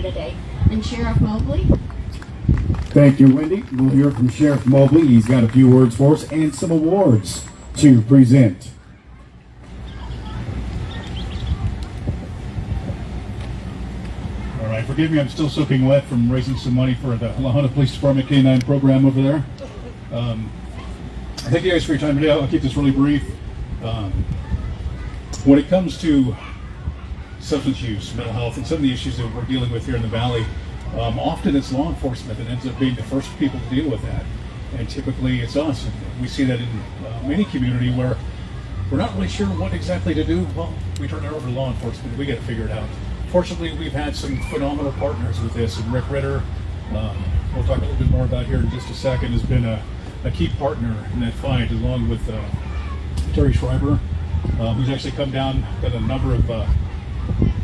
here today. And Sheriff Mobley? Thank you, Wendy. We'll hear from Sheriff Mobley. He's got a few words for us and some awards to present. All right, forgive me, I'm still soaking wet from raising some money for the La Junta Police Department K-9 program over there. Thank you guys for your time today. I'll keep this really brief. When it comes to substance use, mental health, and some of the issues that we're dealing with here in the Valley, often it's law enforcement that ends up being the first people to deal with that. And typically it's us. And we see that in any community where we're not really sure what exactly to do. Well, we turn it over to law enforcement. We got to figure it out. Fortunately, we've had some phenomenal partners with this. And Ritter, we'll talk a little bit more about here in just a second, has been a key partner in that fight, along with Terry Schreiber, who's actually come down, done a number of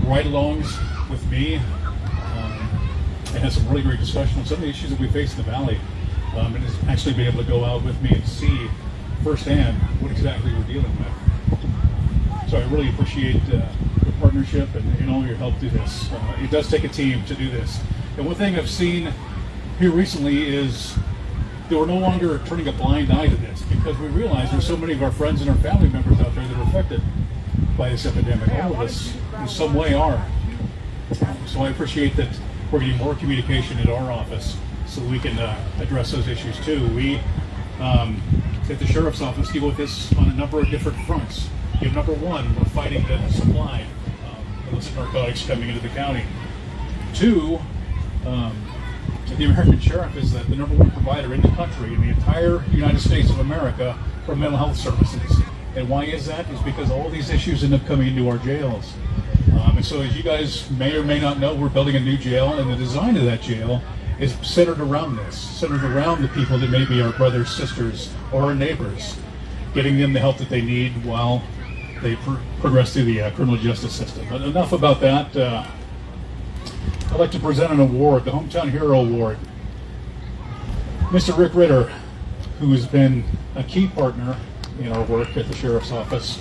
ride-alongs with me, and had some really great discussion on some of the issues that we face in the Valley, and has actually been able to go out with me and see firsthand what exactly we're dealing with. So I really appreciate the partnership and all your help through this. It does take a team to do this. And one thing I've seen here recently is that we're no longer turning a blind eye to this, because we realize there's so many of our friends and our family members out there that are affected by this epidemic. All of us in some way are. So I appreciate that we're getting more communication at our office so we can address those issues too. We at the Sheriff's Office deal with this on a number of different fronts. Number one, we're fighting the supply of illicit narcotics coming into the county. Two, the American Sheriff is the number one provider in the country, in the entire United States of America, for mental health services. And why is that? Is because all these issues end up coming into our jails. And so, as you guys may or may not know, we're building a new jail, and the design of that jail is centered around this, centered around the people that may be our brothers, sisters, or our neighbors, getting them the help that they need while they progress through the criminal justice system. But enough about that. I'd like to present an award, the Hometown Hero Award. Mr. Ritter, who has been a key partner in our work at the Sheriff's Office.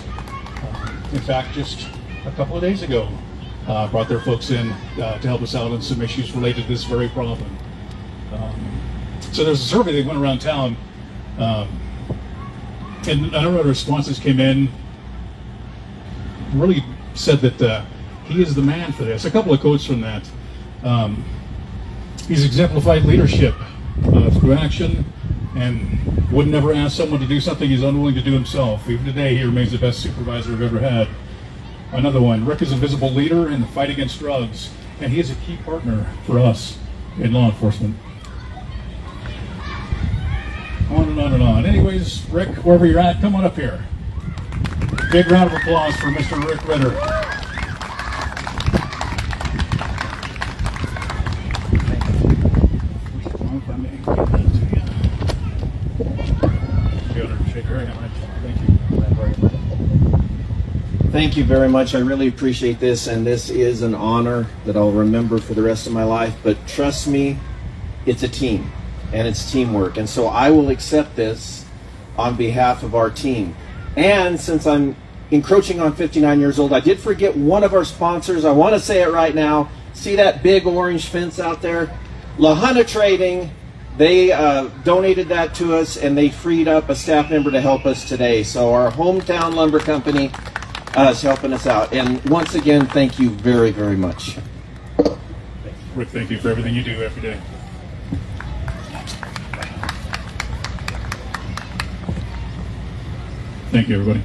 In fact, just a couple of days ago, brought their folks in to help us out on some issues related to this very problem. So there's a survey that went around town, and a number of responses came in, really said that he is the man for this. A couple of quotes from that. He's exemplified leadership through action, and would never ask someone to do something he's unwilling to do himself. Even today, he remains the best supervisor we've ever had. Another one, Rick is a visible leader in the fight against drugs, and he is a key partner for us in law enforcement. On and on and on. Anyways, Rick, wherever you're at, come on up here. Big round of applause for Mr. Rick Ritter. Thank you very much. I really appreciate this, and this is an honor that I'll remember for the rest of my life. But trust me, it's a team, and it's teamwork. And so I will accept this on behalf of our team. And since I'm encroaching on 59 years old, I did forget one of our sponsors. I want to say it right now. See that big orange fence out there? La Junta Trading. They donated that to us, and they freed up a staff member to help us today. So our hometown lumber company is helping us out. And once again, thank you very, very much. Rick, thank you for everything you do every day. Thank you, everybody.